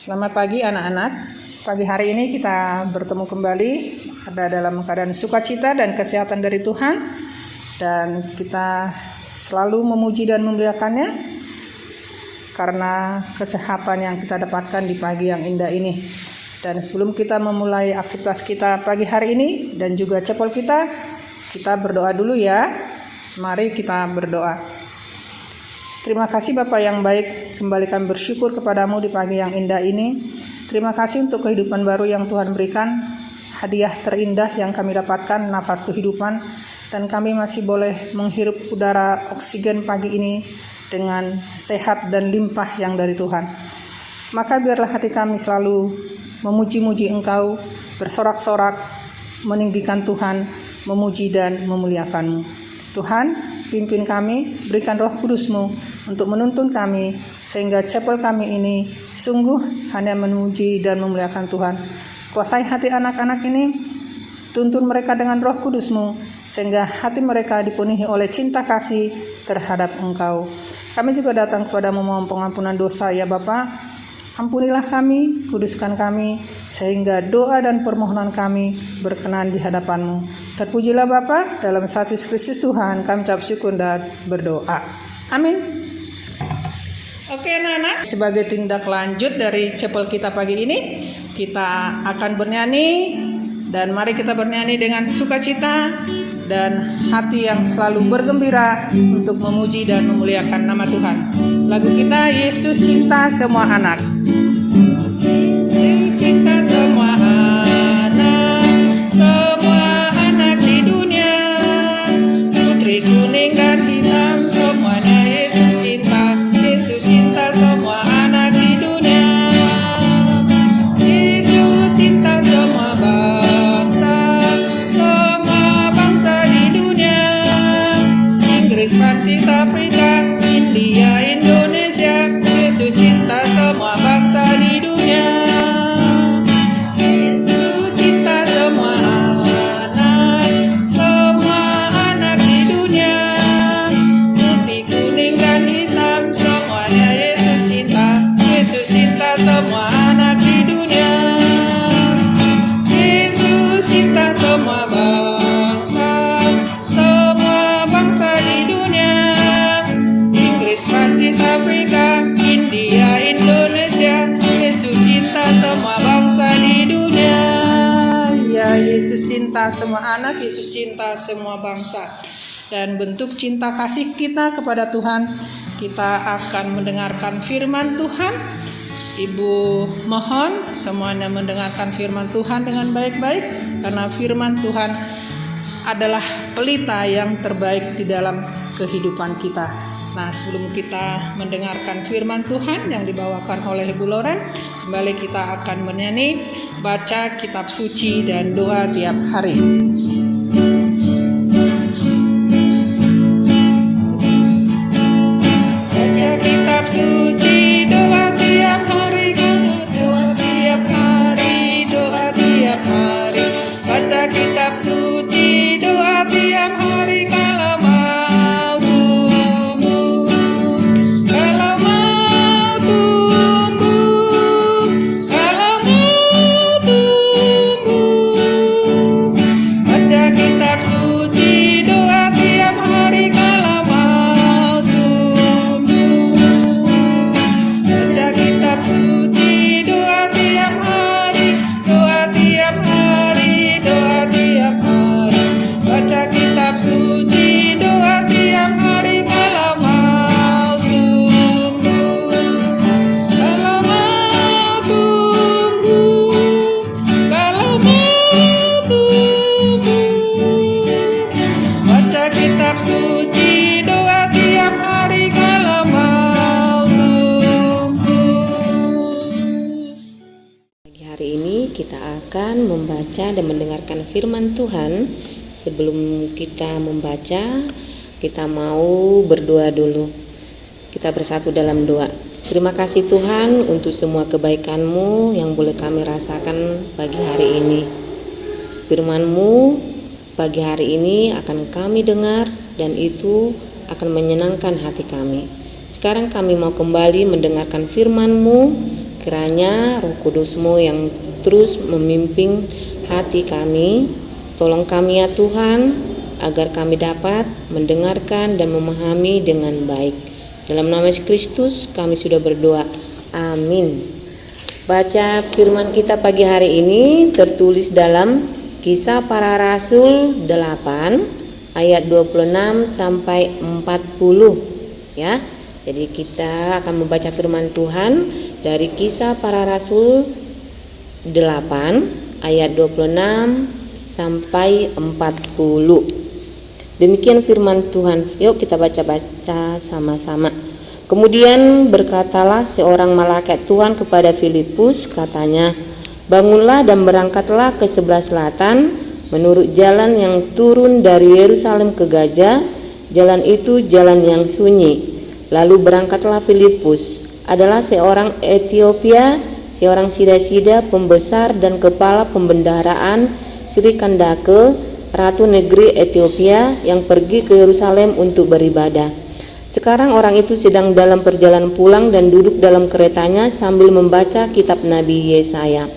Selamat pagi anak-anak. Pagi hari ini kita bertemu kembali ada dalam keadaan sukacita dan kesehatan dari Tuhan. Dan kita selalu memuji dan memuliakannya karena kesehatan yang kita dapatkan di pagi yang indah ini. Dan sebelum kita memulai aktivitas kita pagi hari ini dan juga cepol kita berdoa dulu ya. Mari kita berdoa. Terima kasih Bapa yang baik, kembali kami bersyukur kepadamu di pagi yang indah ini. Terima kasih untuk kehidupan baru yang Tuhan berikan, hadiah terindah yang kami dapatkan, nafas kehidupan, dan kami masih boleh menghirup udara oksigen pagi ini dengan sehat dan limpah yang dari Tuhan. Maka biarlah hati kami selalu memuji-muji Engkau, bersorak-sorak, meninggikan Tuhan, memuji dan memuliakan-Mu. Tuhan, pimpin kami, berikan Roh Kudus-Mu untuk menuntun kami, sehingga cepol kami ini sungguh hanya memuji dan memuliakan Tuhan. Kuasai hati anak-anak ini, tuntun mereka dengan Roh Kudus-Mu, sehingga hati mereka dipenuhi oleh cinta kasih terhadap Engkau. Kami juga datang kepadamu mohon pengampunan dosa ya Bapa. Ampunilah kami, kuduskan kami, sehingga doa dan permohonan kami berkenan di hadapan-Mu. Terpujilah Bapa, dalam satu Kristus Tuhan kami ucap syukur dan berdoa. Amin. Oke anak-anak, sebagai tindak lanjut dari cepol kita pagi ini, kita akan bernyanyi, dan mari kita bernyanyi dengan sukacita dan hati yang selalu bergembira untuk memuji dan memuliakan nama Tuhan. Lagu kita, Yesus cinta semua anak. Yesus cinta semua anak di dunia, putri kuning dan hitam semuanya Yesus cinta. Yesus cinta semua anak di dunia. Yesus cinta semua bangsa di dunia. Inggris, Prancis, Afrika, India, Indonesia. Yesus cinta semua bangsa di dunia. Yesus cinta semua anak di dunia. Putih, kuning dan hitam semuanya Yesus cinta. Yesus cinta semua anak di dunia. Yesus cinta semua bangsa di dunia. Inggris, Prancis, Afrika, India, Indonesia. Yesus cinta semua bangsa di dunia. Ya, Yesus cinta semua anak, Yesus cinta semua bangsa. Dan bentuk cinta kasih kita kepada Tuhan, kita akan mendengarkan firman Tuhan. Ibu mohon semuanya mendengarkan firman Tuhan dengan baik-baik, karena firman Tuhan adalah pelita yang terbaik di dalam kehidupan kita. Nah, sebelum kita mendengarkan firman Tuhan yang dibawakan oleh Ibu Loren, kembali kita akan bernyanyi, baca kitab suci dan doa tiap hari. Baca kitab suci, doa tiap hari, doa tiap hari, doa tiap hari. Baca kitab suci, doa tiap hari, kalau mau tumbuh, kalau mau tumbuh, kalau mau tumbuh. Baca kitab suci, doa tiap hari, kalau mau tumbuh. Baca kitab suci, doa tiap hari, doa tiap hari, doa tiap hari. Baca kitab suci, doa tiap hari, kalau mau tumbuh, kalau mau tumbuh, kalau mau tumbuh. Baca kitab suci, doa tiap hari, kalau mau tumbuh. Pagi hari ini kita akan membaca dan mendengarkan firman Tuhan. Sebelum kita membaca, kita mau berdoa dulu. Kita bersatu dalam doa. Terima kasih Tuhan untuk semua kebaikan-Mu yang boleh kami rasakan pagi hari ini. Firman-Mu pagi hari ini akan kami dengar, dan itu akan menyenangkan hati kami. Sekarang kami mau kembali mendengarkan firman-Mu. Kiranya Roh Kudus-Mu yang terus memimpin hati kami, tolong kami ya Tuhan, agar kami dapat mendengarkan dan memahami dengan baik. Dalam nama Yesus Kristus kami sudah berdoa. Amin. Baca firman kita pagi hari ini tertulis dalam Kisah Para Rasul 8 ayat 26 sampai 40 ya. Jadi kita akan membaca firman Tuhan dari Kisah Para Rasul 8 ayat 26 sampai 40. Demikian firman Tuhan. Yuk kita baca-baca sama-sama. Kemudian berkatalah seorang malaikat Tuhan kepada Filipus, katanya, "Bangunlah dan berangkatlah ke sebelah selatan menurut jalan yang turun dari Yerusalem ke Gaza. Jalan itu jalan yang sunyi." Lalu berangkatlah Filipus, adalah seorang Etiopia, seorang sida-sida, pembesar dan kepala pembendaharaan Sri Kandake, ratu negeri Etiopia, yang pergi ke Yerusalem untuk beribadah. Sekarang orang itu sedang dalam perjalanan pulang dan duduk dalam keretanya sambil membaca kitab Nabi Yesaya.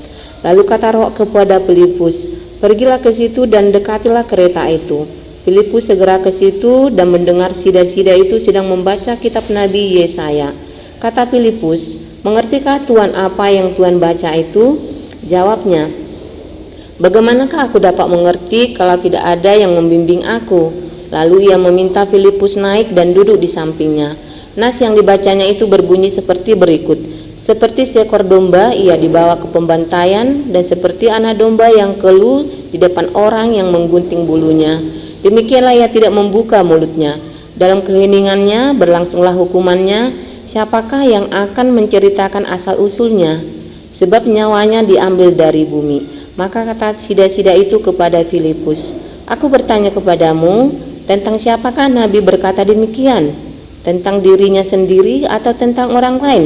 Lalu kata Roh kepada Filipus, "Pergilah ke situ dan dekatilah kereta itu." Filipus segera ke situ dan mendengar sida-sida itu sedang membaca kitab Nabi Yesaya. Kata Filipus, "Mengertikah Tuhan apa yang Tuhan baca itu?" Jawabnya, "Bagaimanakah aku dapat mengerti kalau tidak ada yang membimbing aku?" Lalu ia meminta Filipus naik dan duduk di sampingnya. Nas yang dibacanya itu berbunyi seperti berikut. Seperti seekor domba ia dibawa ke pembantaian, dan seperti anak domba yang keluh di depan orang yang menggunting bulunya, demikianlah ia tidak membuka mulutnya. Dalam keheningannya berlangsunglah hukumannya. Siapakah yang akan menceritakan asal-usulnya? Sebab nyawanya diambil dari bumi. Maka kata sida-sida itu kepada Filipus, "Aku bertanya kepadamu, tentang siapakah Nabi berkata demikian? Tentang dirinya sendiri atau tentang orang lain?"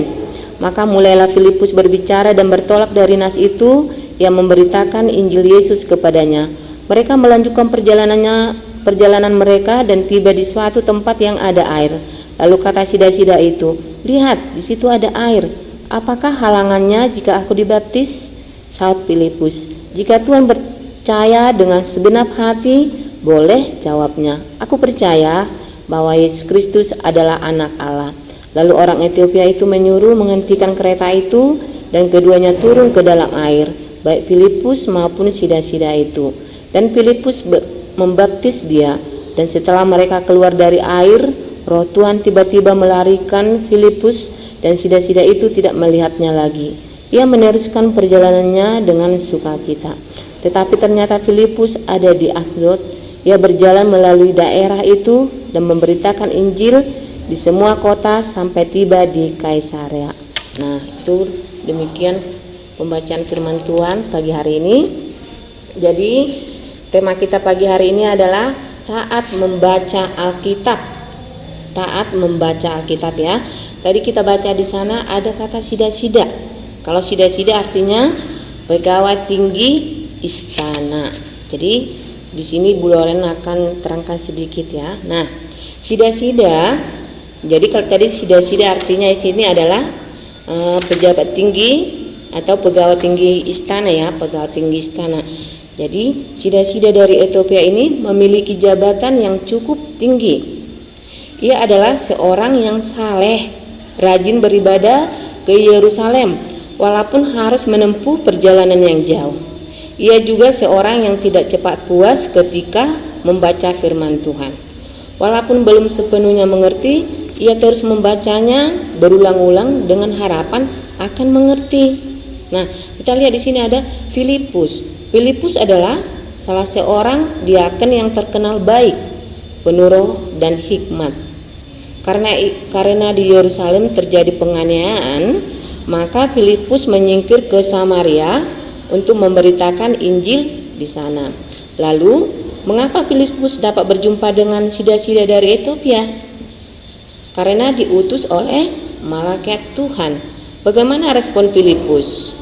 Maka mulailah Filipus berbicara dan bertolak dari nas itu, ia memberitakan Injil Yesus kepadanya. Mereka melanjutkan perjalanan mereka dan tiba di suatu tempat yang ada air. Lalu kata sida-sida itu, "Lihat, di situ ada air. Apakah halangannya jika aku dibaptis?" Saud Filipus, "Jika Tuhan percaya dengan segenap hati, boleh," jawabnya. "Aku percaya bahwa Yesus Kristus adalah anak Allah." Lalu orang Etiopia itu menyuruh menghentikan kereta itu, dan keduanya turun ke dalam air, baik Filipus maupun sida-sida itu. Dan Filipus membaptis dia, dan setelah mereka keluar dari air, Roh Tuhan tiba-tiba melarikan Filipus, dan sida-sida itu tidak melihatnya lagi. Ia meneruskan perjalanannya dengan sukacita. Tetapi ternyata Filipus ada di Asdod. Ia berjalan melalui daerah itu dan memberitakan Injil di semua kota sampai tiba di Kaisarea. Nah, itu demikian pembacaan firman Tuhan pagi hari ini. Jadi, tema kita pagi hari ini adalah taat membaca Alkitab. Taat membaca Alkitab ya. Tadi kita baca di sana ada kata sida-sida. Kalau sida-sida artinya pegawai tinggi istana. Jadi di sini Bu Loren akan terangkan sedikit ya. Nah, sida-sida. Jadi kalau tadi sida-sida artinya di sini adalah pejabat tinggi atau pegawai tinggi istana ya, pegawai tinggi istana. Jadi sida-sida dari Ethiopia ini memiliki jabatan yang cukup tinggi. Ia adalah seorang yang saleh, rajin beribadah ke Yerusalem, walaupun harus menempuh perjalanan yang jauh. Ia juga seorang yang tidak cepat puas ketika membaca firman Tuhan. Walaupun belum sepenuhnya mengerti, ia terus membacanya berulang-ulang dengan harapan akan mengerti. Nah, kita lihat di sini ada Filipus. Filipus adalah salah seorang diaken yang terkenal baik, penuh roh dan hikmat. Karena di Yerusalem terjadi penganiayaan, maka Filipus menyingkir ke Samaria untuk memberitakan Injil di sana. Lalu, mengapa Filipus dapat berjumpa dengan sida-sida dari Ethiopia? Karena diutus oleh malaikat Tuhan. Bagaimana respon Filipus?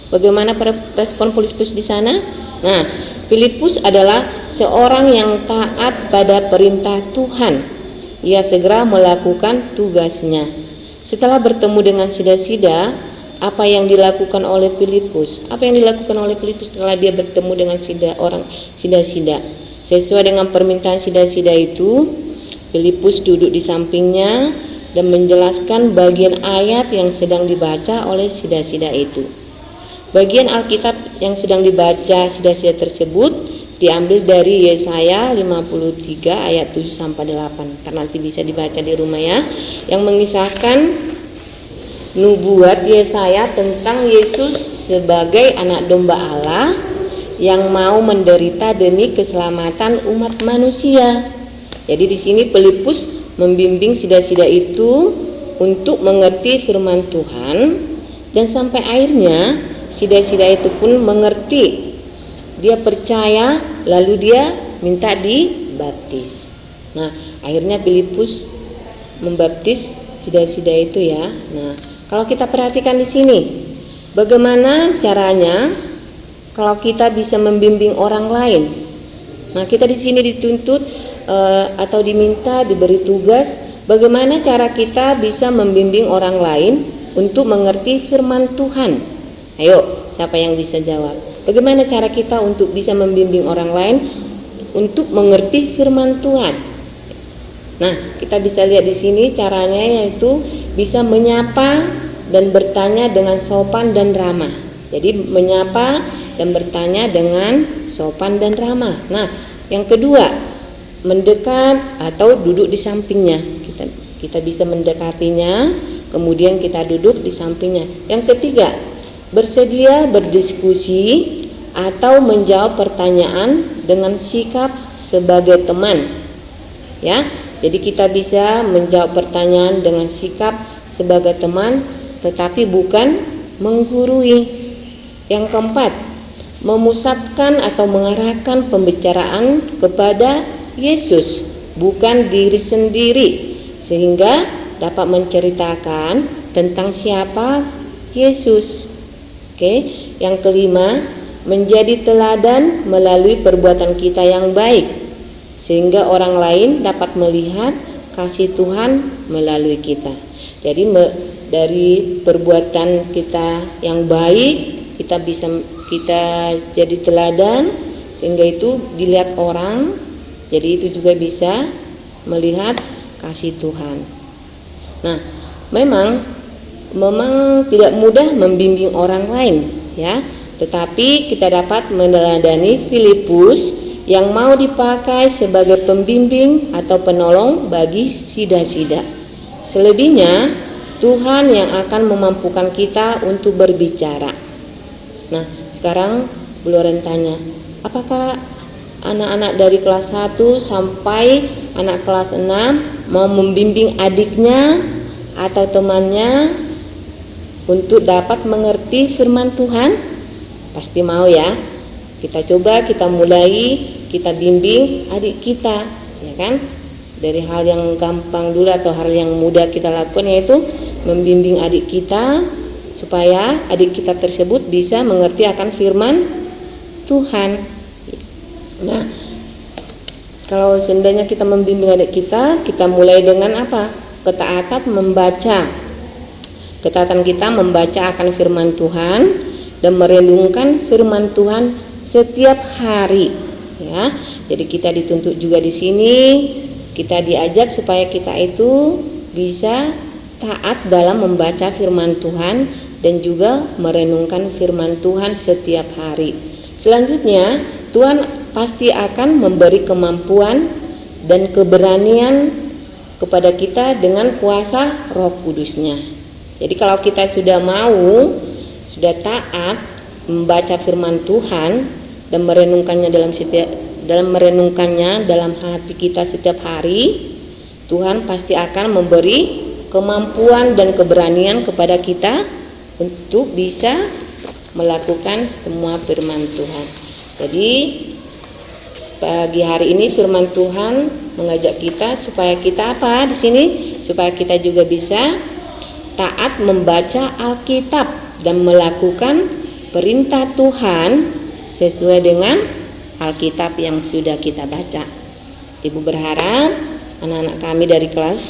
Bagaimana respon Filipus di sana? Nah, Filipus adalah seorang yang taat pada perintah Tuhan. Ia segera melakukan tugasnya. Setelah bertemu dengan sida-sida, apa yang dilakukan oleh Filipus? Apa yang dilakukan oleh Filipus setelah dia bertemu dengan Sida? Sesuai dengan permintaan Sida itu, Filipus duduk di sampingnya dan menjelaskan bagian ayat yang sedang dibaca oleh Sida itu. Bagian Alkitab yang sedang dibaca Sida tersebut diambil dari Yesaya 53 ayat 7 sampai 8. Karena nanti bisa dibaca di rumah ya. Yang mengisahkan nubuat Yesaya tentang Yesus sebagai anak domba Allah yang mau menderita demi keselamatan umat manusia. Jadi di sini Filipus membimbing Sida itu untuk mengerti firman Tuhan, dan sampai akhirnya Sida itu pun mengerti. Dia percaya, lalu dia minta dibaptis. Nah, akhirnya Filipus membaptis Sida itu ya. Nah, kalau kita perhatikan di sini, bagaimana caranya kalau kita bisa membimbing orang lain? Nah, kita di sini dituntut atau diminta, diberi tugas, bagaimana cara kita bisa membimbing orang lain untuk mengerti firman Tuhan? Ayo, siapa yang bisa jawab? Bagaimana cara kita untuk bisa membimbing orang lain untuk mengerti firman Tuhan? Nah, kita bisa lihat di sini caranya, yaitu bisa menyapa dan bertanya dengan sopan dan ramah. Jadi menyapa dan bertanya dengan sopan dan ramah. Nah, yang kedua, mendekat atau duduk di sampingnya. Kita bisa mendekatinya, kemudian kita duduk di sampingnya. Yang ketiga, bersedia berdiskusi atau menjawab pertanyaan dengan sikap sebagai teman. Ya, jadi kita bisa menjawab pertanyaan dengan sikap sebagai teman, tetapi bukan menggurui. Yang keempat, memusatkan atau mengarahkan pembicaraan kepada Yesus, bukan diri sendiri, sehingga dapat menceritakan tentang siapa Yesus. Oke, yang kelima, menjadi teladan melalui perbuatan kita yang baik, sehingga orang lain dapat melihat kasih Tuhan melalui kita. Jadi dari perbuatan kita yang baik, kita jadi teladan, sehingga itu dilihat orang. Jadi itu juga bisa melihat kasih Tuhan. Nah, memang tidak mudah membimbing orang lain ya, tetapi kita dapat meneladani Filipus yang mau dipakai sebagai pembimbing atau penolong bagi Sida. Selebihnya Tuhan yang akan memampukan kita untuk berbicara. Nah, sekarang Bu Loren tanya, apakah anak-anak dari kelas 1 sampai anak kelas 6 mau membimbing adiknya atau temannya untuk dapat mengerti firman Tuhan? Pasti mau ya. Kita coba, kita mulai, kita bimbing adik kita, ya kan? Dari hal yang gampang dulu atau hal yang mudah kita lakukan, yaitu membimbing adik kita supaya adik kita tersebut bisa mengerti akan firman Tuhan. Nah, kalau seandainya kita membimbing adik kita mulai dengan apa? Ketaatan membaca. Ketaatan kita membaca akan firman Tuhan dan merenungkan firman Tuhan setiap hari, ya. Jadi kita dituntut juga di sini, kita diajak supaya kita itu bisa taat dalam membaca firman Tuhan dan juga merenungkan firman Tuhan setiap hari. Selanjutnya, Tuhan pasti akan memberi kemampuan dan keberanian kepada kita dengan kuasa Roh Kudus-Nya. Jadi kalau kita sudah sudah taat membaca firman Tuhan dan merenungkannya dalam hati kita setiap hari, Tuhan pasti akan memberi kemampuan dan keberanian kepada kita untuk bisa melakukan semua firman Tuhan. Jadi pagi hari ini firman Tuhan mengajak kita supaya kita apa di sini? Supaya kita juga bisa taat membaca Alkitab dan melakukan perintah Tuhan sesuai dengan Alkitab yang sudah kita baca. Ibu berharap anak-anak kami dari kelas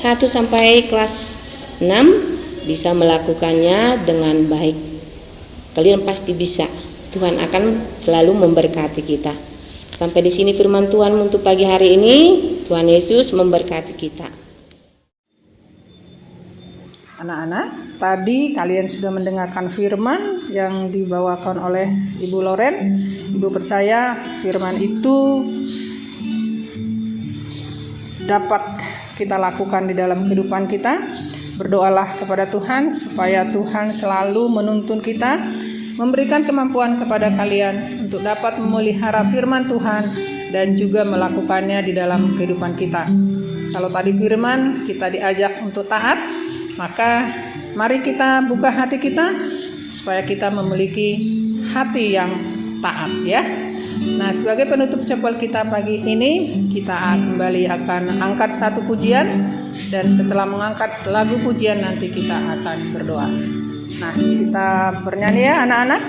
1 sampai kelas 6 bisa melakukannya dengan baik. Kalian pasti bisa. Tuhan akan selalu memberkati kita. Sampai di sini firman Tuhan untuk pagi hari ini. Tuhan Yesus memberkati kita. Anak-anak, tadi kalian sudah mendengarkan firman yang dibawakan oleh Ibu Loren. Ibu percaya firman itu dapat kita lakukan di dalam kehidupan kita. Berdoalah kepada Tuhan supaya Tuhan selalu menuntun kita, memberikan kemampuan kepada kalian untuk dapat memelihara firman Tuhan dan juga melakukannya di dalam kehidupan kita. Kalau tadi firman kita diajak untuk taat, maka mari kita buka hati kita supaya kita memiliki hati yang taat ya. Nah, sebagai penutup cepol kita pagi ini, kita kembali akan angkat satu pujian, dan setelah mengangkat lagu pujian nanti kita akan berdoa. Nah, kita bernyanyi ya anak-anak.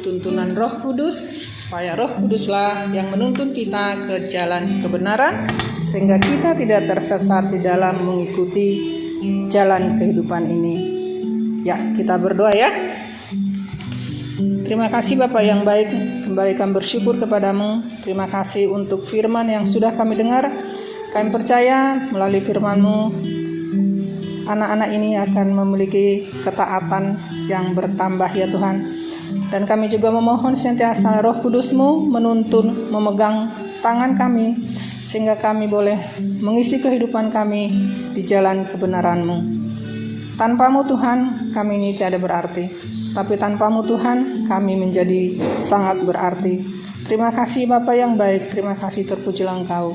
Tuntunan Roh Kudus, supaya Roh Kuduslah yang menuntun kita ke jalan kebenaran, sehingga kita tidak tersesat di dalam mengikuti jalan kehidupan ini. Ya, kita berdoa ya. Terima kasih Bapa yang baik, kembali kami bersyukur kepadamu. Terima kasih untuk firman yang sudah kami dengar. Kami percaya melalui firman-Mu, anak-anak ini akan memiliki ketaatan yang bertambah ya Tuhan. Dan kami juga memohon sentiasa Roh Kudus-Mu menuntun, memegang tangan kami, sehingga kami boleh mengisi kehidupan kami di jalan kebenaran-Mu. Tanpa-Mu Tuhan, kami ini tiada berarti. Tapi tanpa-Mu Tuhan, kami menjadi sangat berarti. Terima kasih Bapa yang baik, terima kasih terpujilah Engkau.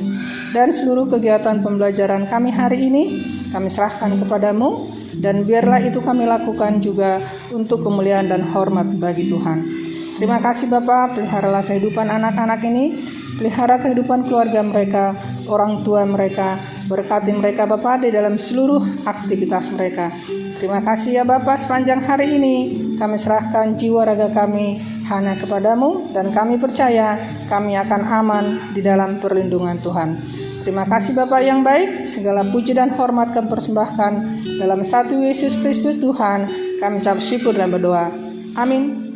Dan seluruh kegiatan pembelajaran kami hari ini, kami serahkan kepadamu. Dan biarlah itu kami lakukan juga untuk kemuliaan dan hormat bagi Tuhan. Terima kasih Bapa, peliharalah kehidupan anak-anak ini, pelihara kehidupan keluarga mereka, orang tua mereka, berkati mereka Bapa di dalam seluruh aktivitas mereka. Terima kasih ya Bapa, sepanjang hari ini kami serahkan jiwa raga kami hanya kepadamu, dan kami percaya kami akan aman di dalam perlindungan Tuhan. Terima kasih Bapa yang baik, segala puji dan hormat kami persembahkan dalam satu Yesus Kristus Tuhan, Kami ucap syukur dan berdoa. Amin.